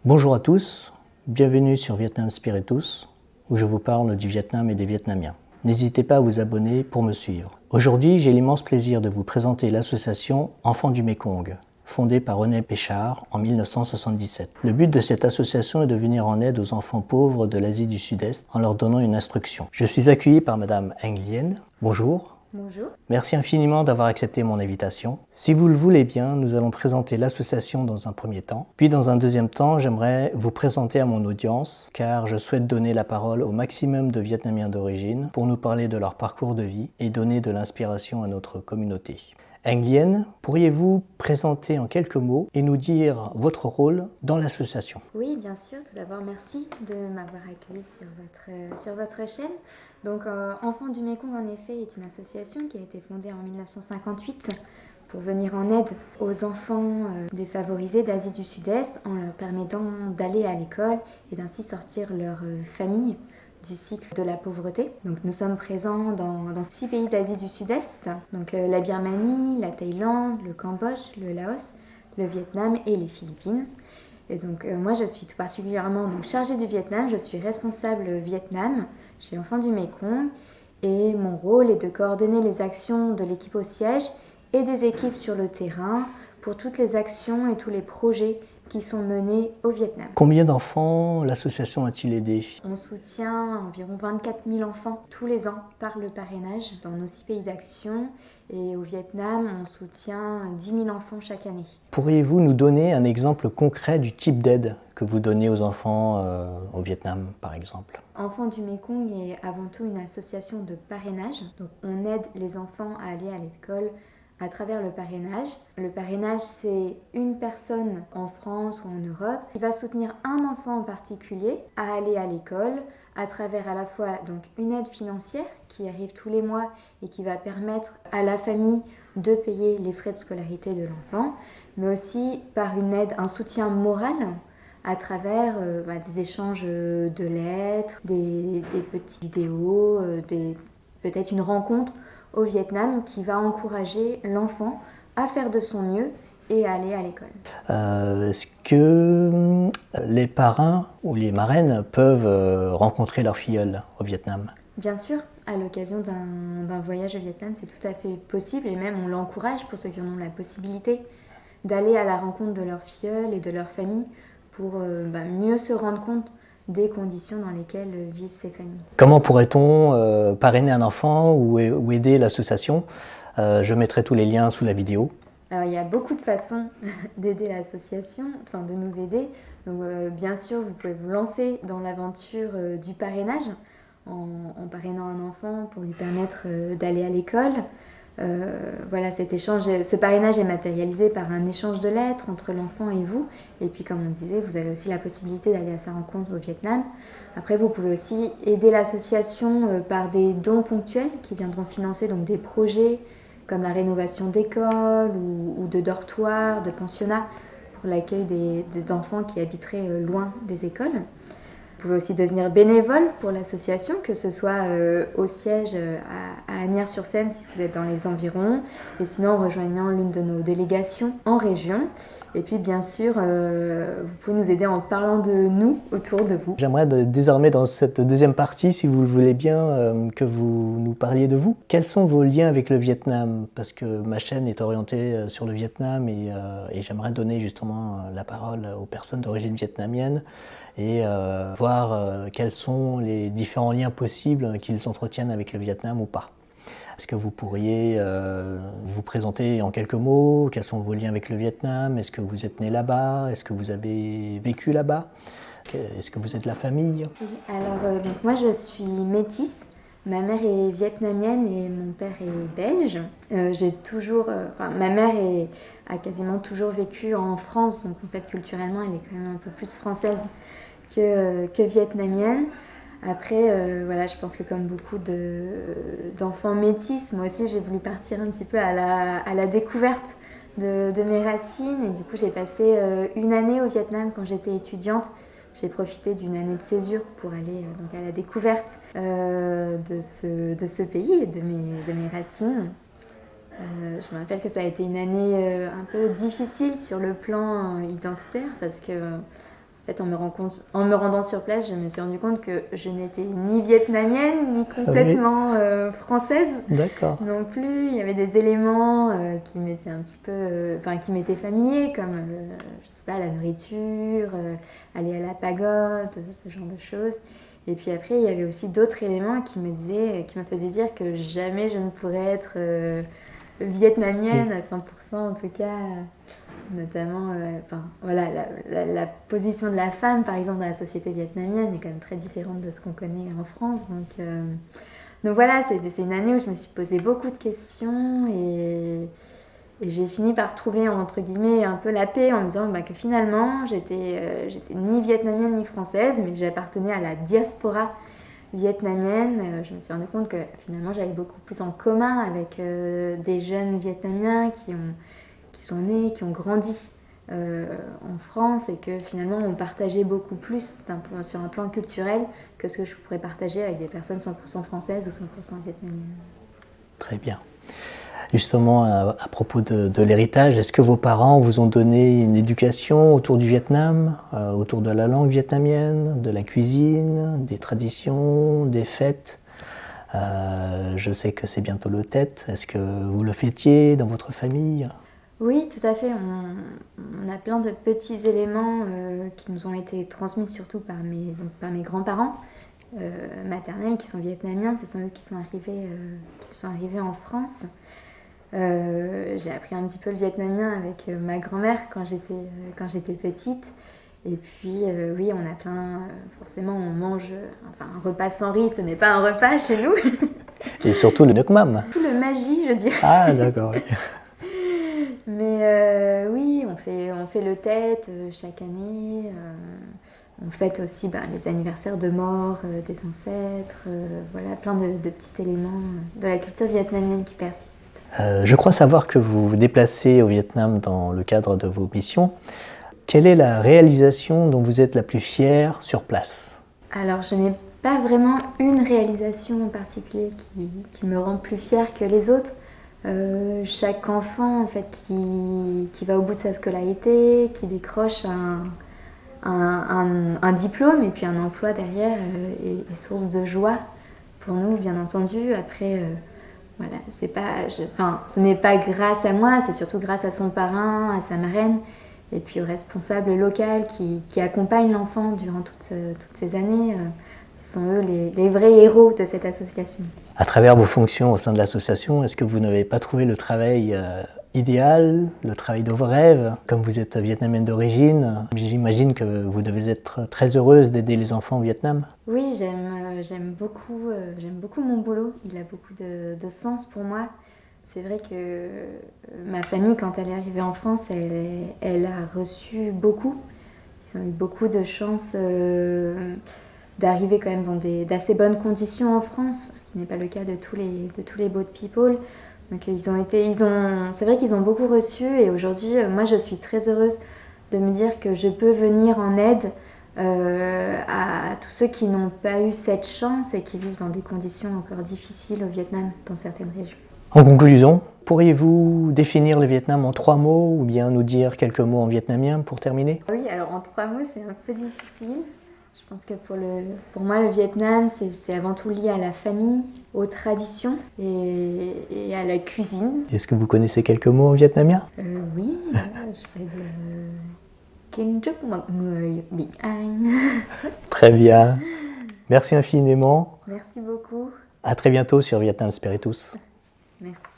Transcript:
Bonjour à tous, bienvenue sur Vietnam Spiritus, où je vous parle du Vietnam et des Vietnamiens. N'hésitez pas à vous abonner pour me suivre. Aujourd'hui, j'ai l'immense plaisir de vous présenter l'association Enfants du Mékong, fondée par René Péchard en 1977. Le but de cette association est de venir en aide aux enfants pauvres de l'Asie du Sud-Est en leur donnant une instruction. Je suis accueilli par Madame Eng Lien. Bonjour. Bonjour. Merci infiniment d'avoir accepté mon invitation. Si vous le voulez bien, nous allons présenter l'association dans un premier temps. Puis dans un deuxième temps, j'aimerais vous présenter à mon audience, car je souhaite donner la parole au maximum de Vietnamiens d'origine pour nous parler de leur parcours de vie et donner de l'inspiration à notre communauté. Eng Lien, pourriez-vous présenter en quelques mots et nous dire votre rôle dans l'association? Oui, bien sûr. Tout d'abord, merci de m'avoir accueilli sur votre chaîne. Donc, Enfants du Mékong, en effet, est une association qui a été fondée en 1958 pour venir en aide aux enfants défavorisés d'Asie du Sud-Est en leur permettant d'aller à l'école et d'ainsi sortir leur famille du cycle de la pauvreté. Donc nous sommes présents dans 6 pays d'Asie du Sud-Est, donc la Birmanie, la Thaïlande, le Cambodge, le Laos, le Vietnam et les Philippines. Et donc moi je suis tout particulièrement chargée du Vietnam, je suis responsable Vietnam chez Enfants du Mékong et mon rôle est de coordonner les actions de l'équipe au siège et des équipes sur le terrain pour toutes les actions et tous les projets qui sont menés au Vietnam. Combien d'enfants l'association a-t-il aidé? On soutient environ 24 000 enfants tous les ans par le parrainage dans nos 6 pays d'action. Et au Vietnam, on soutient 10 000 enfants chaque année. Pourriez-vous nous donner un exemple concret du type d'aide que vous donnez aux enfants au Vietnam, par exemple? Enfants du Mékong est avant tout une association de parrainage. Donc on aide les enfants à aller à l'école à travers le parrainage. Le parrainage, c'est une personne en France ou en Europe qui va soutenir un enfant en particulier à aller à l'école à travers à la fois donc une aide financière qui arrive tous les mois et qui va permettre à la famille de payer les frais de scolarité de l'enfant, mais aussi par une aide, un soutien moral à travers des échanges de lettres, des petites vidéos, peut-être une rencontre au Vietnam qui va encourager l'enfant à faire de son mieux et à aller à l'école. Est-ce que les parrains ou les marraines peuvent rencontrer leur filleule au Vietnam? Bien sûr, à l'occasion d'un voyage au Vietnam, c'est tout à fait possible et même on l'encourage pour ceux qui en ont la possibilité d'aller à la rencontre de leur filleule et de leur famille pour mieux se rendre compte des conditions dans lesquelles vivent ces familles. Comment pourrait-on parrainer un enfant ou aider l'association? Je mettrai tous les liens sous la vidéo. Alors, il y a beaucoup de façons d'aider l'association, de nous aider. Donc, bien sûr, vous pouvez vous lancer dans l'aventure du parrainage en parrainant un enfant pour lui permettre d'aller à l'école. Ce parrainage est matérialisé par un échange de lettres entre l'enfant et vous. Et puis, comme on disait, vous avez aussi la possibilité d'aller à sa rencontre au Vietnam. Après, vous pouvez aussi aider l'association par des dons ponctuels qui viendront financer donc, des projets comme la rénovation d'écoles ou de dortoirs, de pensionnats pour l'accueil d'enfants qui habiteraient loin des écoles. Vous pouvez aussi devenir bénévole pour l'association, que ce soit au siège à Asnières-sur-Seine si vous êtes dans les environs, et sinon en rejoignant l'une de nos délégations en région. Et puis bien sûr, vous pouvez nous aider en parlant de nous autour de vous. J'aimerais désormais dans cette deuxième partie, si vous le voulez bien, que vous nous parliez de vous. Quels sont vos liens avec le Vietnam? Parce que ma chaîne est orientée sur le Vietnam et j'aimerais donner justement la parole aux personnes d'origine vietnamienne et voir quels sont les différents liens possibles qu'ils entretiennent avec le Vietnam ou pas. Est-ce que vous pourriez vous présenter en quelques mots? Quels sont vos liens avec le Vietnam? Est-ce que vous êtes né là-bas? Est-ce que vous avez vécu là-bas? Est-ce que vous êtes de la famille? Oui, alors donc moi je suis métisse. Ma mère est vietnamienne et mon père est belge. Ma mère a quasiment toujours vécu en France, donc en fait culturellement elle est quand même un peu plus française que vietnamienne. Après, je pense que comme beaucoup d'enfants métis, moi aussi j'ai voulu partir un petit peu à la découverte de mes racines. Et du coup, j'ai passé une année au Vietnam quand j'étais étudiante. J'ai profité d'une année de césure pour aller à la découverte de ce pays et de mes racines. Je me rappelle que ça a été une année un peu difficile sur le plan identitaire parce que En fait, en me rendant sur place, je me suis rendu compte que je n'étais ni vietnamienne, ni complètement française. D'accord. Non plus. Il y avait des éléments qui m'étaient un petit peu, qui m'étaient familiers, comme, je sais pas, la nourriture, aller à la pagode, ce genre de choses. Et puis après, il y avait aussi d'autres éléments qui me faisaient dire que jamais je ne pourrais être vietnamienne à 100%, en tout cas. Notamment, la position de la femme, par exemple, dans la société vietnamienne est quand même très différente de ce qu'on connaît en France. Donc voilà, c'est une année où je me suis posé beaucoup de questions et j'ai fini par trouver, entre guillemets, un peu la paix en me disant que finalement, j'étais ni vietnamienne ni française, mais j'appartenais à la diaspora vietnamienne. Je me suis rendu compte que finalement, j'avais beaucoup plus en commun avec des jeunes vietnamiens qui sont nés, qui ont grandi en France et que finalement on partageait beaucoup plus sur un plan culturel que ce que je pourrais partager avec des personnes 100% françaises ou 100% vietnamiennes. Très bien. Justement, à propos de l'héritage, est-ce que vos parents vous ont donné une éducation autour du Vietnam, autour de la langue vietnamienne, de la cuisine, des traditions, des fêtes? Je sais que c'est bientôt le Tết. Est-ce que vous le fêtiez dans votre famille? Oui, tout à fait. On a plein de petits éléments qui nous ont été transmis surtout par mes grands-parents maternels qui sont vietnamiens. Ce sont eux qui sont arrivés en France. J'ai appris un petit peu le vietnamien avec ma grand-mère quand j'étais petite. Et puis, oui, on a forcément, on mange... un repas sans riz, ce n'est pas un repas chez nous. Et surtout le nuoc mam. Tout le magie, je dirais. Ah, d'accord. Oui. Mais oui, on fait le Tết chaque année. On fête aussi les anniversaires de mort des ancêtres. Voilà, plein de petits éléments de la culture vietnamienne qui persistent. Je crois savoir que vous vous déplacez au Vietnam dans le cadre de vos missions. Quelle est la réalisation dont vous êtes la plus fière sur place? Alors, je n'ai pas vraiment une réalisation en particulier qui me rend plus fière que les autres. Chaque enfant en fait, qui va au bout de sa scolarité, qui décroche un diplôme et puis un emploi derrière est source de joie pour nous, bien entendu. Après, voilà, ce n'est pas grâce à moi, c'est surtout grâce à son parrain, à sa marraine et puis au responsable local qui accompagne l'enfant durant toutes ces années. Ce sont eux les vrais héros de cette association. À travers vos fonctions au sein de l'association, est-ce que vous n'avez pas trouvé le travail idéal, le travail de vos rêves? Comme vous êtes vietnamienne d'origine, j'imagine que vous devez être très heureuse d'aider les enfants au Vietnam. Oui, j'aime beaucoup mon boulot. Il a beaucoup de sens pour moi. C'est vrai que ma famille, quand elle est arrivée en France, elle a reçu beaucoup. Ils ont eu beaucoup de chance d'arriver quand même dans d'assez bonnes conditions en France, ce qui n'est pas le cas de tous les boat people. Donc c'est vrai qu'ils ont beaucoup reçu et aujourd'hui, moi je suis très heureuse de me dire que je peux venir en aide à tous ceux qui n'ont pas eu cette chance et qui vivent dans des conditions encore difficiles au Vietnam, dans certaines régions. En conclusion, pourriez-vous définir le Vietnam en 3 mots ou bien nous dire quelques mots en vietnamien pour terminer? Oui, alors en 3 mots, c'est un peu difficile. Je pense que pour moi, le Vietnam, c'est avant tout lié à la famille, aux traditions et à la cuisine. Est-ce que vous connaissez quelques mots en vietnamien? Oui, je vais dire Kính chúc mọi người bình an. Très bien. Merci infiniment. Merci beaucoup. À très bientôt sur Vietnam Spiritus. Merci.